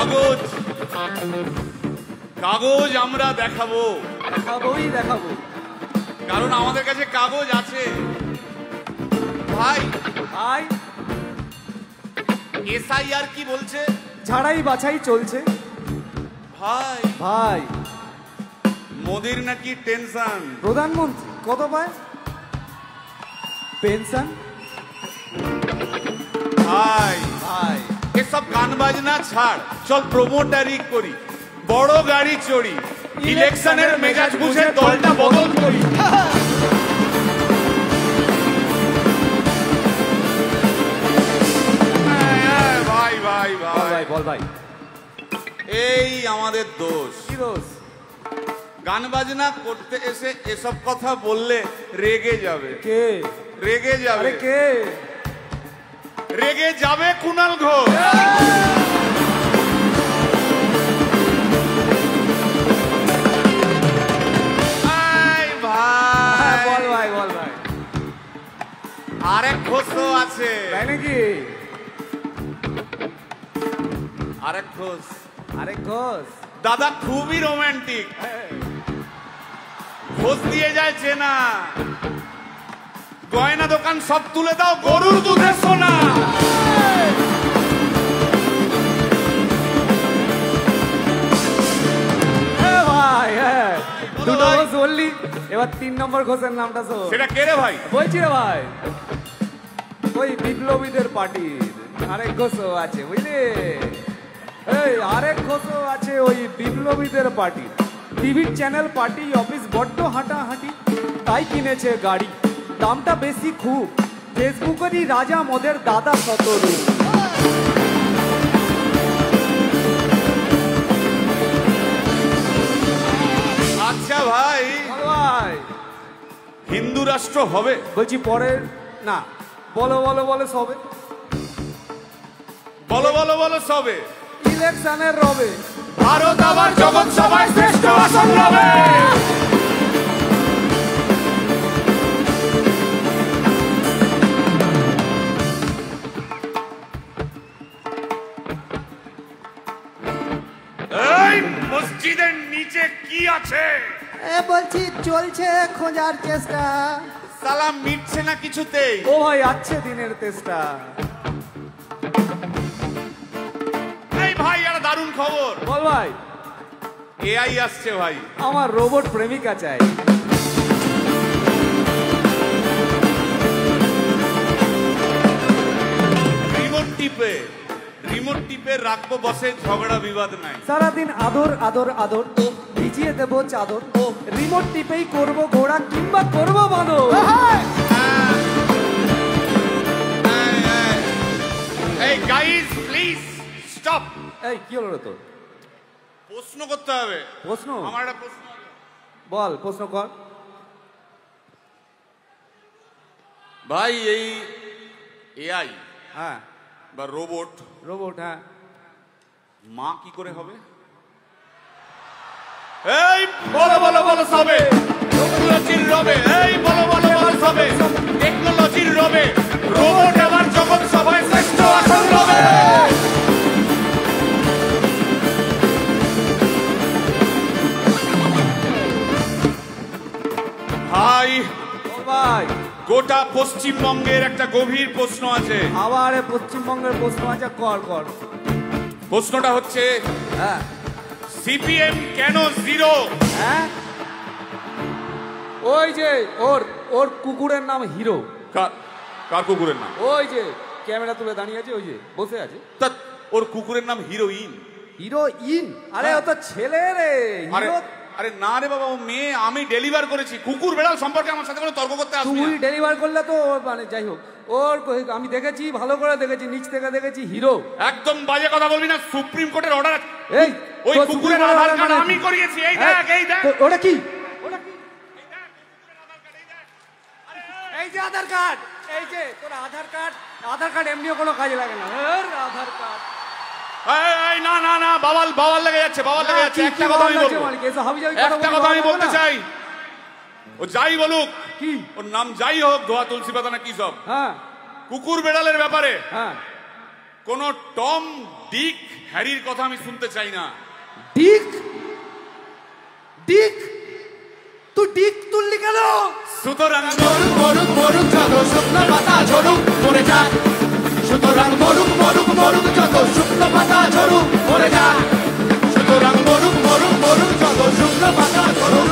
কাগজ কাগজ আমরা দেখাবো, দেখাবো, কারণ আমাদের কাছে কাগজ আছে। ভাই ভাই এসআইআর কি বলছে? ঝাড়াই বাছাই চলছে। ভাই ভাই মোদির নাকি টেনশন। প্রধানমন্ত্রী কত পায় পেনশন? ভাই ভাই এসব গান বাজনা ছাড়, চল প্রমোটারি করি, বড় গাড়ি চড়ি, ইলেকশনের মেজাজ বুঝে দলটা বদল করি। ভাই ভাই ভাই বল ভাই, এই আমাদের দোষ। কি দোষ? গান বাজনা করতে এসে এসব কথা বললে রেগে যাবে। কে রেগে যাবে? আরে কে রেগে যাবে? কুণাল ঘোষ। বল ভাই, বল ভাই। আরেক ঘোষও আছে। তাই নাকি? আরেক ঘোষ, আরেক ঘোষ দাদা খুবই রোমান্টিক, ঘোষ দিয়ে যায় চেনা, গয়না দোকান সব তুলে দাও, গরুর দুধের সোনা। ভাই দুটো ঘোষ বললি, এবার 3 নম্বর ঘোষের নামটা শোন। সেটা কে রে ভাই? বলছি রে ভাই, ওই বিপ্লবীদের পার্টির আরেক ঘোষও আছে বুঝলি। এই আরেক ঘোষও আছে ওই বিপ্লবীদের পার্টি। টিভির চ্যানেল পার্টি অফিস বড্ড হাঁটাহাঁটি, তাই কিনেছে গাড়ি, দামটা বেশি খুব, ফেসবুকেরই রাজা মদের দাদা শতরূপ। আচ্ছা ভাই, ভাই হিন্দু রাষ্ট্র হবে? বলছি পরের না, বলো বলো বলো সবে, বলো বলো বলো সবে, ইলেকশনের রবে ভারত আবার জগৎ সভায় শ্রেষ্ঠ আসন রবে। এই মসজিদের নিচে কি আছে? বলছি চলছে খোঁজার চেষ্টা। সালাম মিটছে না কিছুতেই। ও ভাই আছে দিনের চেষ্টা। এই ভাই একটা দারুণ খবর। বল ভাই। এআই আসছে ভাই। আমার রোবট প্রেমিকা চাই। রিমোট টিপে রাখবো বসে, ঝগড়া বিবাদ নাই। সারাদিন আদর আদর আদর, ভিজিয়ে দেবো চাদর, রিমোট টিপেই করবো ঘোড়া কিংবা করবো বাঁদর। এই গাইস প্লিজ স্টপ। এই কি হলো রে তোর? প্রশ্ন করতে হবে। প্রশ্ন? আমার একটা প্রশ্ন। বল প্রশ্ন কর ভাই। এই এআই হ্যাঁ বা রোবট, হ্যাঁ, মা কি করে হবে? এই বলো বলো বলো সবে, টেকনোলজির রবে। এই বলো বলো বলো সবে, টেকনোলজির রবে, রোবট আবার জগৎ সভায় শ্রেষ্ঠ আসন রবে। ভাই ভাই গোটা পশ্চিমবঙ্গের একটা গভীর প্রশ্ন আছে। আবার পশ্চিমবঙ্গের প্রশ্ন আছে, কর কর। প্রশ্নটা হচ্ছে, হ্যাঁ সিপিএম কেন জিরো? হ্যাঁ ওই যে ওর কুকুরের নাম হিরো। কার কুকুরের নাম? ওই যে ক্যামেরা তুলে দাঁড়িয়ে আছে, ওই যে বসে আছে। তা ওর কুকুরের নাম হিরোইন। হিরোইন? আরে ও তো ছেলে রে। হিরো? আরে না রে বাবা, ও মেয়ে। আমি ডেলিভার করেছি। কুকুর বেড়াল সম্পর্কে আমার সাথে কোনো তর্ক করতে আসবি না। তুই ডেলিভার করলে তো মানে যাই হোক, আমি দেখেছি, ভালো করে দেখেছি, নিচ থেকে দেখেছি, হিরো। একদম বাজে কথা বলবি না, সুপ্রিম কোর্টের অর্ডার আছে। এই ওই কুকুরের আধার কার্ড আমি করিয়েছি। এই দেখ, এই দেখ। ওটা কি? এই যে আধার কার্ড, এই যে তোর আধার কার্ড এমনিও কোনো কাজে লাগে না। আধার কার্ড না না না, বাওয়াল লেগে যাচ্ছে, বাওয়াল লেগে যাচ্ছে। একটা কথা আমি বলবো, একটা কথা আমি বলতে চাই। ও যাই বলুক, কি ওর নাম যাই হোক, ধোয়া তুলসী পাতা না কি সব, হ্যাঁ কুকুর বেড়ালের ব্যাপারে হ্যাঁ কোন টম ডিক হ্যারির কথা আমি শুনতে চাই না। ডিক ডিক তুই ডিক তুললি কেন? সুতরাং মরুক মরুক মরুক যত শুকনো পাতা ঝরুক মরে যাক, সুতরাং মরুক মরুক মরুক যত শুকনো পাতা ঝরুক মরে যাক, সুতরাং মরুক মরুক মরুক যত শুকনো পাতা ঝরুক